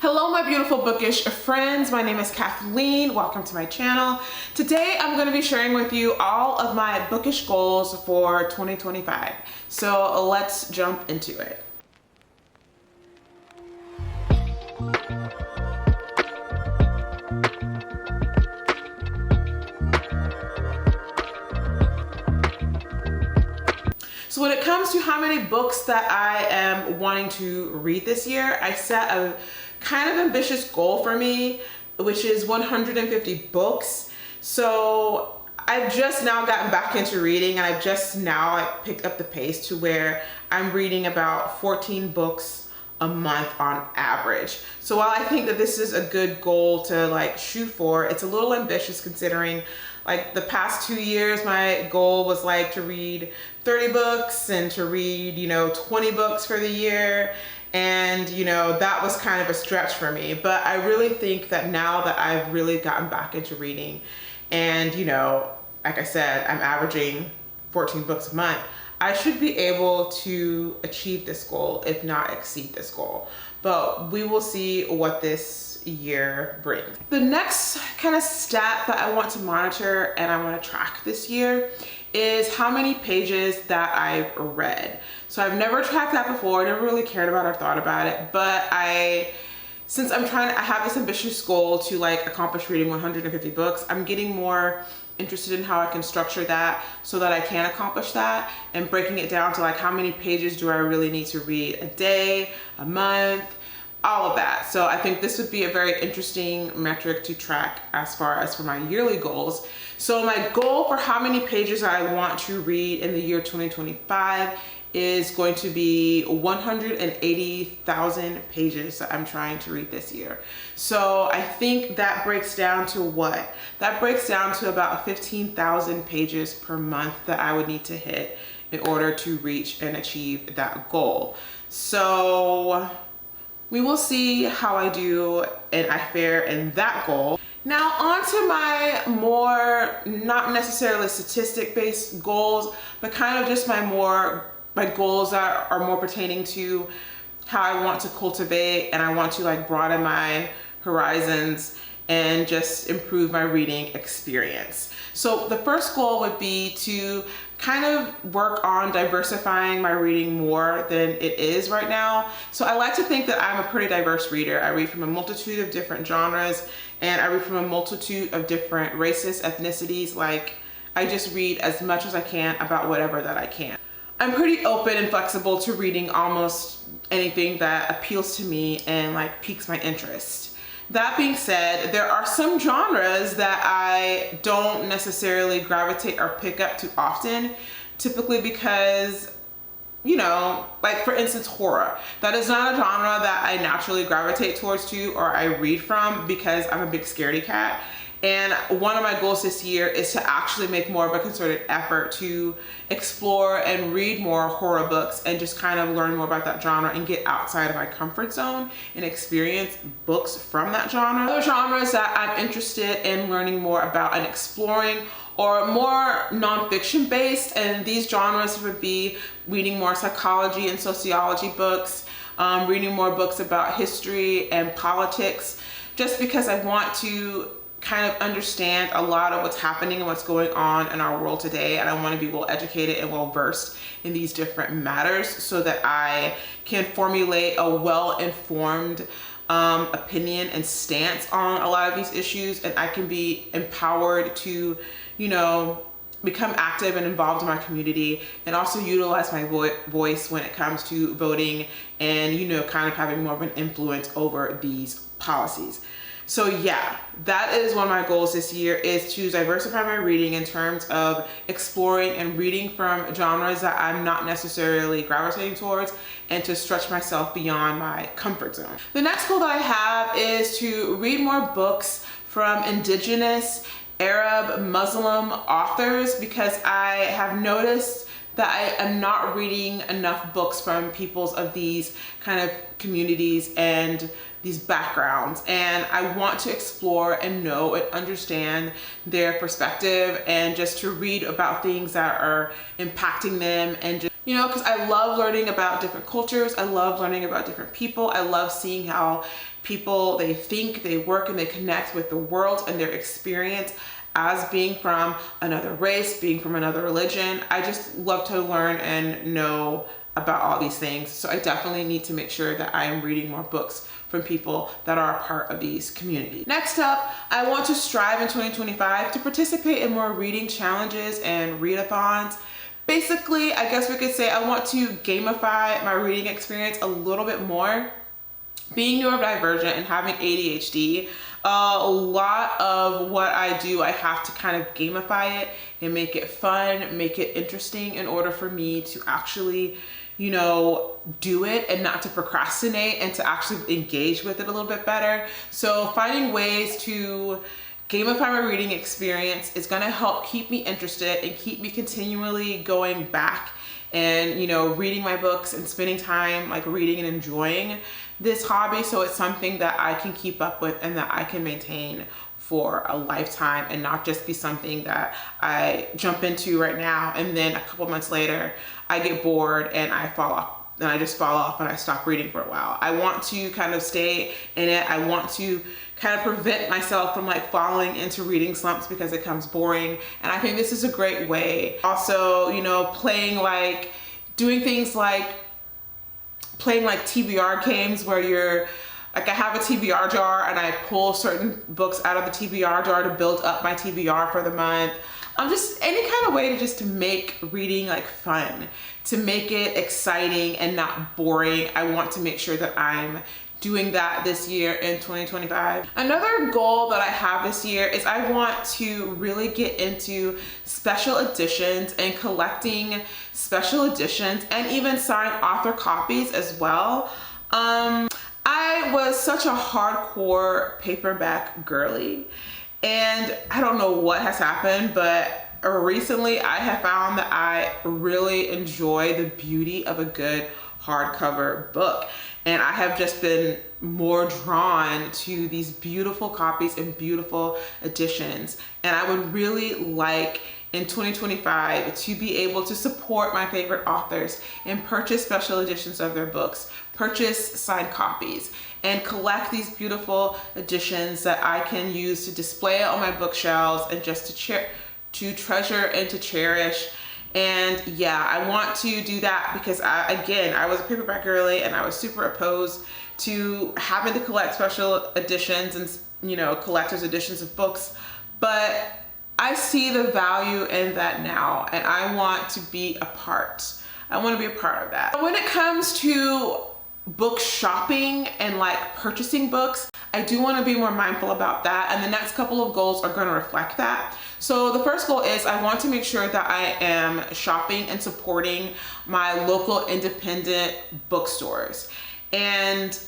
Hello my beautiful bookish friends, my name is Kathleen. Welcome to my channel. Today I'm going to be sharing with you all of my bookish goals for 2025. So let's jump into it. So when it comes to how many books that I am wanting to read this year, I set a kind of ambitious goal for me, which is 150 books. So I've just now gotten back into reading, and I've just now picked up the pace to where I'm reading about 14 books a month on average. So while I think that this is a good goal to shoot for, it's a little ambitious considering the past 2 years, my goal was to read 30 books and to read, 20 books for the year. And, that was kind of a stretch for me. But I really think that now that I've really gotten back into reading and, like I said, I'm averaging 14 books a month, I should be able to achieve this goal, if not exceed this goal. But we will see what this year brings. The next kind of stat that I want to monitor and I want to track this year is how many pages that I've read. So I've never tracked that before, never really cared about or thought about it, but since I have this ambitious goal to accomplish reading 150 books, I'm getting more interested in how I can structure that so that I can accomplish that, and breaking it down to how many pages do I really need to read a day, a month, all of that. So I think this would be a very interesting metric to track as far as for my yearly goals. So my goal for how many pages I want to read in the year 2025 is going to be 180,000 pages that I'm trying to read this year. So I think that breaks down to what? That breaks down to about 15,000 pages per month that I would need to hit in order to reach and achieve that goal. So we will see how I do and I fare in that goal. Now on to my more, not necessarily statistic-based goals, but kind of just my goals that are more pertaining to how I want to cultivate and I want to broaden my horizons and just improve my reading experience. So the first goal would be to kind of work on diversifying my reading more than it is right now. So I like to think that I'm a pretty diverse reader. I read from a multitude of different genres, and I read from a multitude of different races, ethnicities. I just read as much as I can about whatever that I can. I'm pretty open and flexible to reading almost anything that appeals to me and piques my interest. That being said, there are some genres that I don't necessarily gravitate or pick up too often, typically because, for instance, horror. That is not a genre that I naturally gravitate towards or I read from because I'm a big scaredy cat. And one of my goals this year is to actually make more of a concerted effort to explore and read more horror books and just kind of learn more about that genre and get outside of my comfort zone and experience books from that genre. Other genres that I'm interested in learning more about and exploring or more nonfiction based, and these genres would be reading more psychology and sociology books, reading more books about history and politics, just because I want to kind of understand a lot of what's happening and what's going on in our world today, and I want to be well educated and well versed in these different matters so that I can formulate a well-informed opinion and stance on a lot of these issues, and I can be empowered to become active and involved in my community, and also utilize my voice when it comes to voting and kind of having more of an influence over these policies. So yeah, that is one of my goals this year, is to diversify my reading in terms of exploring and reading from genres that I'm not necessarily gravitating towards, and to stretch myself beyond my comfort zone. The next goal that I have is to read more books from indigenous, Arab, Muslim authors, because I have noticed that I am not reading enough books from peoples of these kind of communities and these backgrounds, and I want to explore and know and understand their perspective, and just to read about things that are impacting them and just You know, because I love learning about different cultures. I love learning about different people. I love seeing how people, they think, they work, and they connect with the world and their experience as being from another race, being from another religion. I just love to learn and know about all these things. So I definitely need to make sure that I am reading more books from people that are a part of these communities. Next up, I want to strive in 2025 to participate in more reading challenges and readathons. Basically, I guess we could say I want to gamify my reading experience a little bit more. Being neurodivergent and having ADHD, a lot of what I do, I have to kind of gamify it and make it fun, make it interesting in order for me to actually, you know, do it and not to procrastinate and to actually engage with it a little bit better. So finding ways to gamify my reading experience is going to help keep me interested and keep me continually going back and, you know, reading my books and spending time like reading and enjoying this hobby. So it's something that I can keep up with and that I can maintain for a lifetime and not just be something that I jump into right now and then a couple months later I get bored and I fall off. And I just fall off and I stop reading for a while. I want to kind of stay in it. I want to kind of prevent myself from like falling into reading slumps because it becomes boring. And I think this is a great way. Also, you know, doing things like playing like TBR games where you're like, I have a TBR jar and I pull certain books out of the TBR jar to build up my TBR for the month. Just any kind of way to make reading like fun, to make it exciting and not boring. I want to make sure that I'm doing that this year in 2025. Another goal that I have this year is I want to really get into special editions and collecting special editions and even signed author copies as well. I was such a hardcore paperback girly, and I don't know what has happened, but recently I have found that I really enjoy the beauty of a good hardcover book. And I have just been more drawn to these beautiful copies and beautiful editions. And I would really like in 2025 to be able to support my favorite authors and purchase special editions of their books, purchase signed copies, and collect these beautiful editions that I can use to display on my bookshelves and just to treasure and to cherish. And yeah, I want to do that because I was a paperback girly and I was super opposed to having to collect special editions and, you know, collector's editions of books. But I see the value in that now and I want to be a part. I want to be a part of that. When it comes to book shopping and like purchasing books, I do want to be more mindful about that, and the next couple of goals are going to reflect that. So the first goal is I want to make sure that I am shopping and supporting my local independent bookstores. And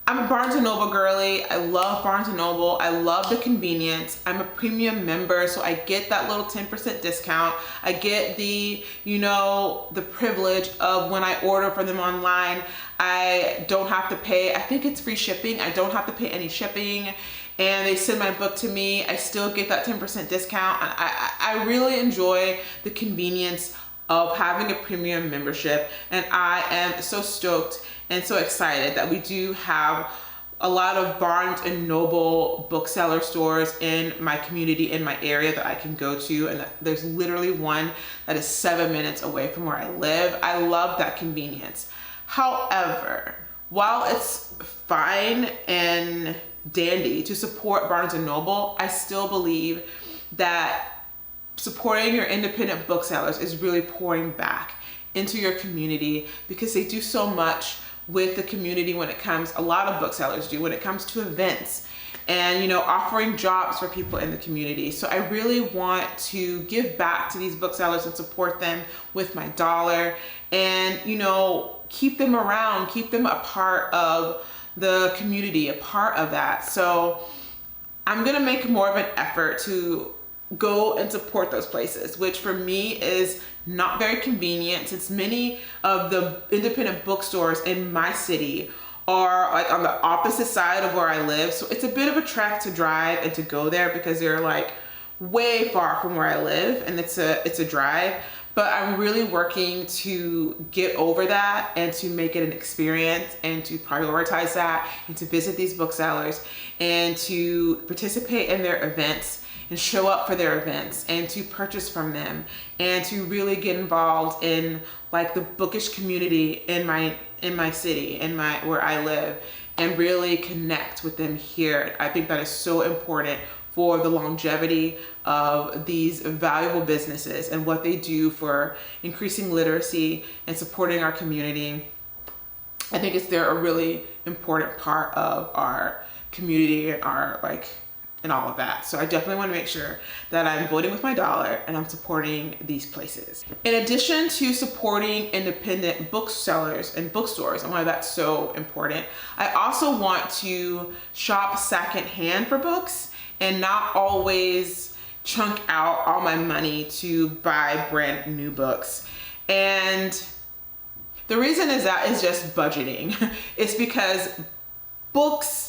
I'm a Barnes & Noble girly. I love Barnes & Noble. I love the convenience. I'm a premium member, so I get that little 10% discount. I get the, you know, the privilege of when I order for them online, I don't have to pay, I think it's free shipping. I don't have to pay any shipping, and they send my book to me. I still get that 10% discount. I really enjoy the convenience of having a premium membership, and I am so stoked and so excited that we do have a lot of Barnes & Noble bookseller stores in my community, in my area that I can go to, and there's literally one that is 7 minutes away from where I live. I love that convenience. However, while it's fine and dandy to support Barnes & Noble, I still believe that supporting your independent booksellers is really pouring back into your community because they do so much with the community when it comes, a lot of booksellers do, when it comes to events and, you know, offering jobs for people in the community. So I really want to give back to these booksellers and support them with my dollar and, you know, keep them around, keep them a part of the community, a part of that. So I'm gonna make more of an effort to go and support those places, which for me is not very convenient since many of the independent bookstores in my city are like on the opposite side of where I live. So it's a bit of a trek to drive and to go there because they're like way far from where I live and it's a drive. but I'm really working to get over that and to make it an experience and to prioritize that and to visit these booksellers and to participate in their events and show up for their events and to purchase from them and to really get involved in like the bookish community in my city, where I live, and really connect with them here. I think that is so important for the longevity of these valuable businesses and what they do for increasing literacy and supporting our community. I think they're a really important part of our community and and all of that. So I definitely want to make sure that I'm voting with my dollar and I'm supporting these places. In addition to supporting independent booksellers and bookstores, and why that's so important, I also want to shop secondhand for books and not always chunk out all my money to buy brand new books. And the reason is just budgeting. It's because books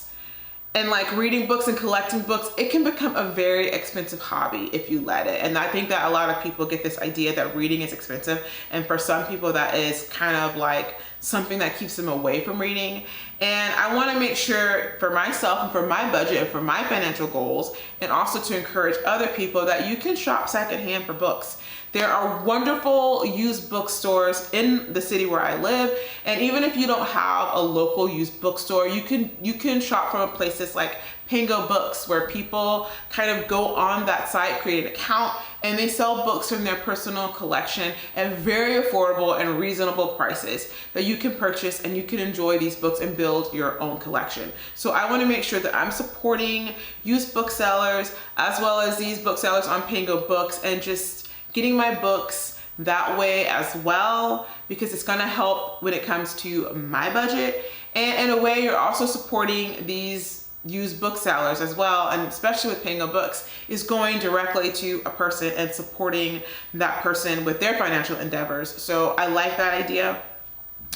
and like reading books and collecting books, it can become a very expensive hobby if you let it. And I think that a lot of people get this idea that reading is expensive. And for some people that is kind of like something that keeps them away from reading. And I want to make sure for myself and for my budget and for my financial goals, and also to encourage other people, that you can shop secondhand for books. There are wonderful used bookstores in the city where I live, and even if you don't have a local used bookstore, you can shop from places like Pango Books, where people kind of go on that site, create an account, and they sell books from their personal collection at very affordable and reasonable prices that you can purchase, and you can enjoy these books and build your own collection. So I want to make sure that I'm supporting used booksellers as well as these booksellers on Pango Books, and just getting my books that way as well, because it's gonna help when it comes to my budget. And in a way, you're also supporting these used booksellers as well, and especially with Pango Books, is going directly to a person and supporting that person with their financial endeavors. So I like that idea,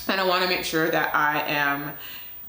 and I wanna make sure that I am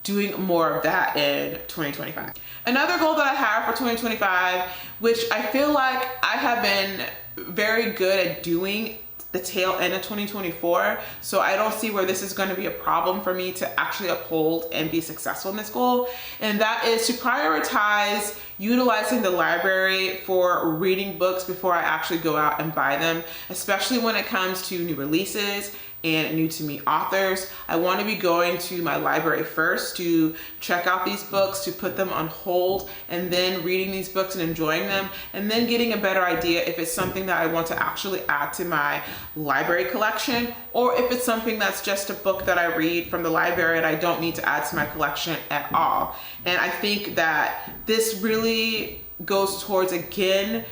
doing more of that in 2025. Another goal that I have for 2025, which I feel like I have been very good at doing the tail end of 2024, so I don't see where this is going to be a problem for me to actually uphold and be successful in this goal, and that is to prioritize utilizing the library for reading books before I actually go out and buy them, especially when it comes to new releases and new to me authors. I want to be going to my library first to check out these books, to put them on hold, and then reading these books and enjoying them, and then getting a better idea if it's something that I want to actually add to my library collection, or if it's something that's just a book that I read from the library and I don't need to add to my collection at all. And I think that this really goes towards, again,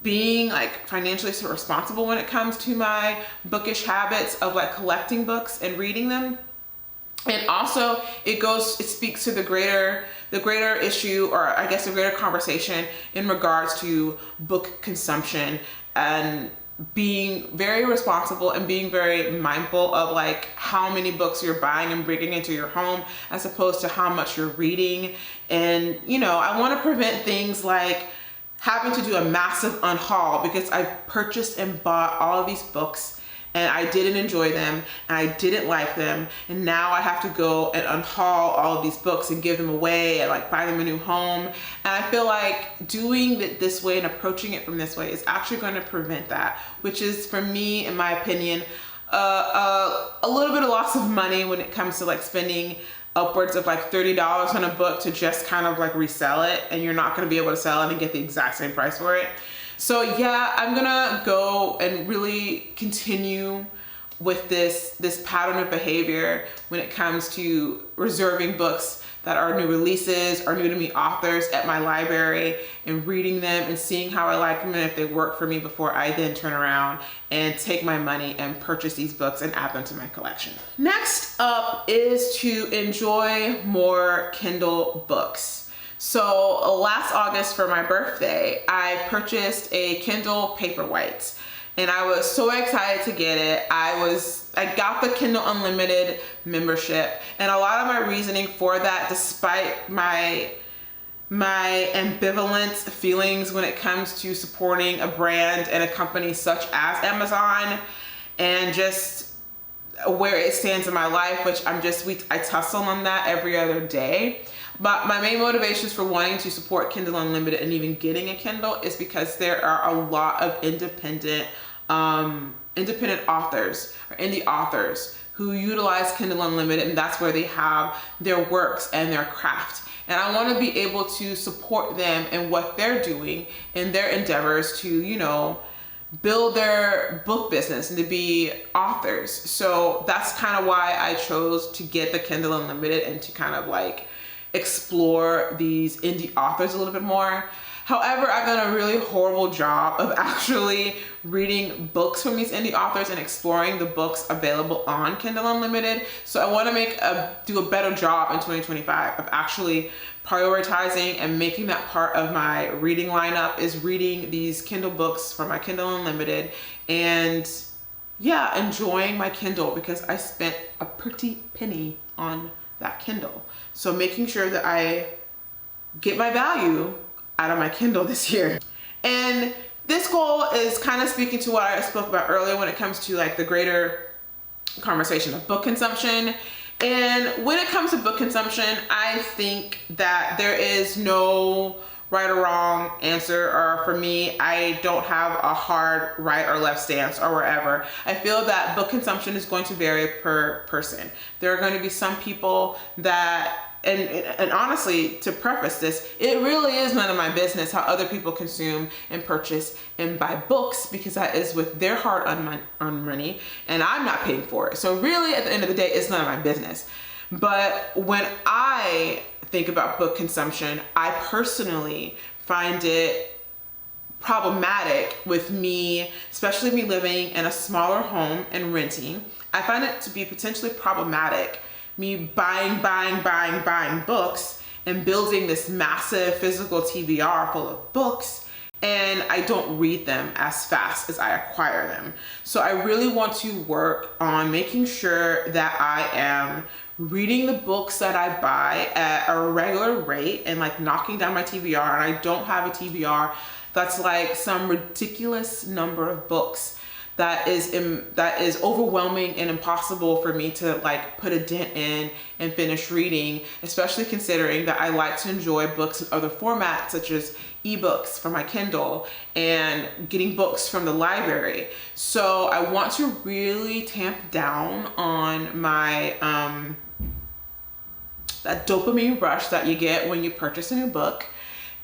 being like financially so responsible when it comes to my bookish habits of like collecting books and reading them. And also it speaks to the greater issue, or I guess the greater conversation in regards to book consumption, and being very responsible and being very mindful of like how many books you're buying and bringing into your home as opposed to how much you're reading. And I want to prevent things like having to do a massive unhaul because I purchased and bought all of these books and I didn't enjoy them and I didn't like them, and now I have to go and unhaul all of these books and give them away and like buy them a new home. And I feel like doing it this way and approaching it from this way is actually going to prevent that, which is, for me, in my opinion, a little bit of loss of money when it comes to like spending upwards of like $30 on a book to just kind of like resell it, and you're not going to be able to sell it and get the exact same price for it. So yeah, I'm gonna go and really continue with this pattern of behavior when it comes to reserving books that are new releases or new to me authors at my library, and reading them and seeing how I like them and if they work for me before I then turn around and take my money and purchase these books and add them to my collection. Next up is to enjoy more Kindle books. So last August for my birthday, I purchased a Kindle Paperwhite, and I was so excited to get it. I got the Kindle Unlimited membership, and a lot of my reasoning for that, despite my ambivalent feelings when it comes to supporting a brand and a company such as Amazon, and just where it stands in my life, which I tussle on that every other day. But my main motivations for wanting to support Kindle Unlimited and even getting a Kindle is because there are a lot of independent authors or indie authors who utilize Kindle Unlimited, and that's where they have their works and their craft. And I want to be able to support them in what they're doing in their endeavors to, you know, build their book business and to be authors. So that's kind of why I chose to get the Kindle Unlimited and to kind of like explore these indie authors a little bit more. However, I've done a really horrible job of actually reading books from these indie authors and exploring the books available on Kindle Unlimited. So I want to do a better job in 2025 of actually prioritizing and making that part of my reading lineup, is reading these Kindle books from my Kindle Unlimited and yeah, enjoying my Kindle, because I spent a pretty penny on that Kindle. So making sure that I get my value out of my Kindle this year. And this goal is kind of speaking to what I spoke about earlier when it comes to like the greater conversation of book consumption. And when it comes to book consumption, I think that there is no right or wrong answer, or for me, I don't have a hard right or left stance or wherever. I feel that book consumption is going to vary per person. There are going to be some people that, and honestly, to preface this, it really is none of my business how other people consume and purchase and buy books, because that is with their hard-earned money and I'm not paying for it. So really, at the end of the day, it's none of my business. But when I think about book consumption, I personally find it problematic with me, especially me living in a smaller home and renting. I find it to be potentially problematic, me buying books and building this massive physical TBR full of books, and I don't read them as fast as I acquire them. So I really want to work on making sure that I am reading the books that I buy at a regular rate and like knocking down my TBR. And I don't have a TBR that's like some ridiculous number of books that is overwhelming and impossible for me to like put a dent in and finish reading, especially considering that I like to enjoy books in other formats such as ebooks from my Kindle and getting books from the library. So I want to really tamp down on my that dopamine rush that you get when you purchase a new book,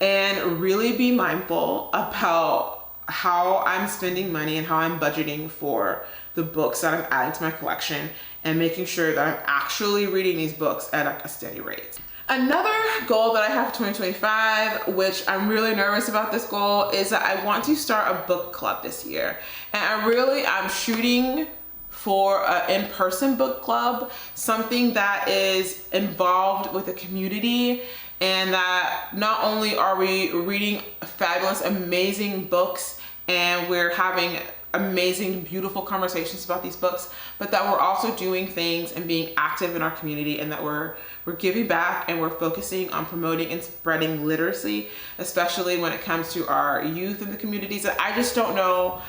and really be mindful about how I'm spending money and how I'm budgeting for the books that I'm adding to my collection, and making sure that I'm actually reading these books at like a steady rate. Another goal that I have for 2025, which I'm really nervous about this goal, is that I want to start a book club this year. And I'm shooting for an in-person book club, something that is involved with a community, and that not only are we reading fabulous, amazing books and we're having amazing, beautiful conversations about these books, but that we're also doing things and being active in our community, and that we're giving back and we're focusing on promoting and spreading literacy, especially when it comes to our youth in the communities. And I just don't know,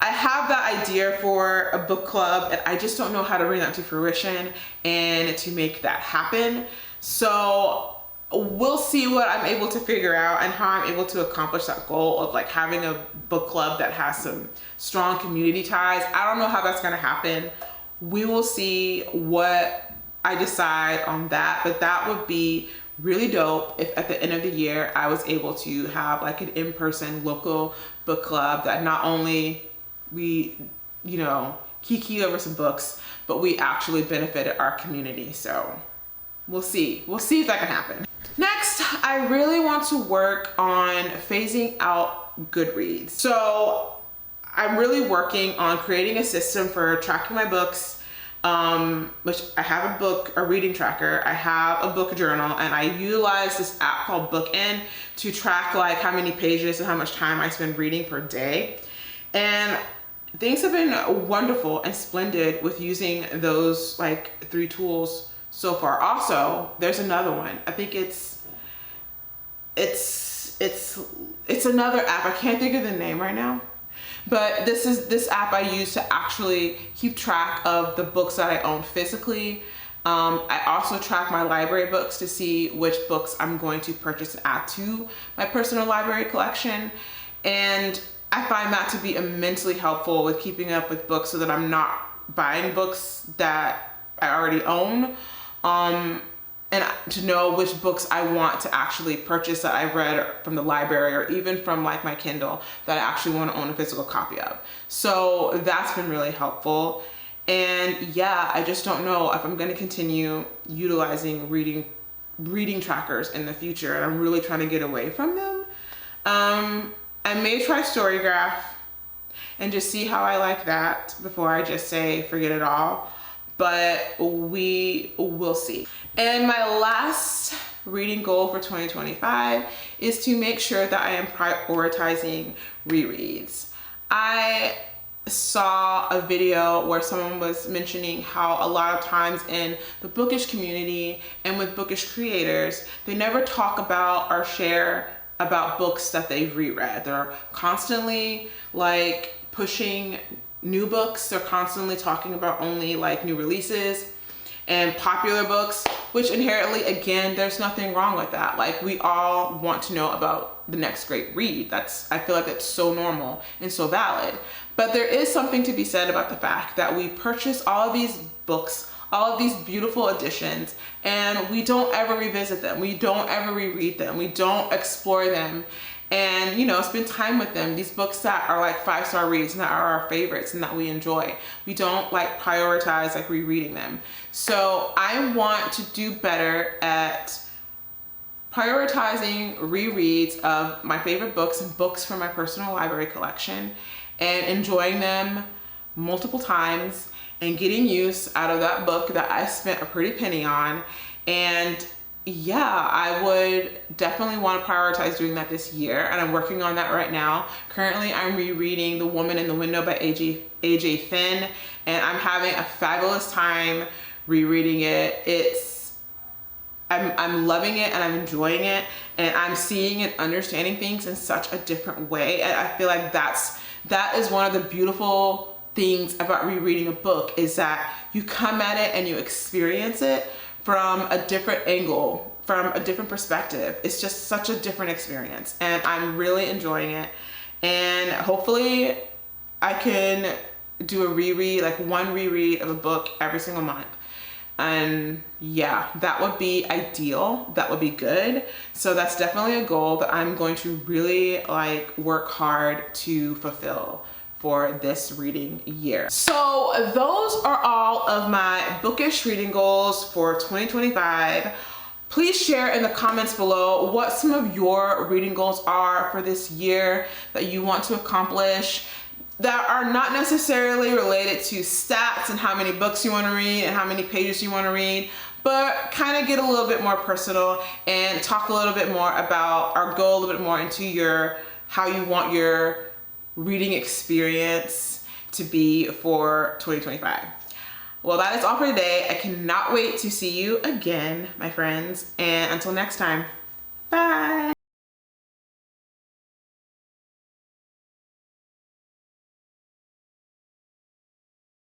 I have that idea for a book club and I just don't know how to bring that to fruition and to make that happen. So we'll see what I'm able to figure out and how I'm able to accomplish that goal of like having a book club that has some strong community ties. I don't know how that's going to happen. We will see what I decide on that, but that would be really dope if at the end of the year I was able to have like an in-person local book club that not only we, you know, kiki over some books, but we actually benefited our community. So we'll see if that can happen. Next, I really want to work on phasing out Goodreads. So I'm really working on creating a system for tracking my books, which I have a reading tracker, I have a book journal, and I utilize this app called Bookend to track like how many pages and how much time I spend reading per day. And things have been wonderful and splendid with using those like 3 tools so far. Also, there's another one. I think it's another app. I can't think of the name right now, But this app I use to actually keep track of the books that I own physically. I also track my library books to see which books I'm going to purchase and add to my personal library collection. And I find that to be immensely helpful with keeping up with books so that I'm not buying books that I already own. And to know which books I want to actually purchase that I've read from the library or even from like my Kindle that I actually want to own a physical copy of. So that's been really helpful. And yeah, I just don't know if I'm going to continue utilizing reading trackers in the future, and I'm really trying to get away from them. I may try Storygraph and just see how I like that before I just say forget it all, but we will see. And my last reading goal for 2025 is to make sure that I am prioritizing rereads. I saw a video where someone was mentioning how a lot of times in the bookish community and with bookish creators, they never talk about or share about books that they've reread. They're constantly like pushing new books. They're constantly talking about only like new releases and popular books, which inherently, again, there's nothing wrong with that. Like, we all want to know about the next great read. I feel like that's so normal and so valid. But there is something to be said about the fact that we purchase all of these books, all of these beautiful editions, and we don't ever revisit them. We don't ever reread them. We don't explore them and, you know, spend time with them. These books that are like 5-star reads and that are our favorites and that we enjoy. We don't like prioritize like rereading them. So I want to do better at prioritizing rereads of my favorite books and books from my personal library collection and enjoying them multiple times and getting use out of that book that I spent a pretty penny on. And yeah, I would definitely want to prioritize doing that this year, and I'm working on that right now. Currently, I'm rereading The Woman in the Window by A.J. Finn, and I'm having a fabulous time rereading it. I'm loving it and I'm enjoying it, and I'm seeing and understanding things in such a different way. And I feel like that is one of the beautiful things about rereading a book, is that you come at it and you experience it from a different angle, from a different perspective. It's just such a different experience, and I'm really enjoying it. And hopefully I can do a reread, like one reread of a book every single month. And yeah, that would be ideal. That would be good. So that's definitely a goal that I'm going to really like work hard to fulfill for this reading year. So those are all of my bookish reading goals for 2025. Please share in the comments below what some of your reading goals are for this year that you want to accomplish, that are not necessarily related to stats and how many books you want to read and how many pages you want to read, but kind of get a little bit more personal and talk a little bit more about, or go a little bit more into how you want your reading experience to be for 2025. Well, that is all for today. I cannot wait to see you again, my friends. And until next time, bye.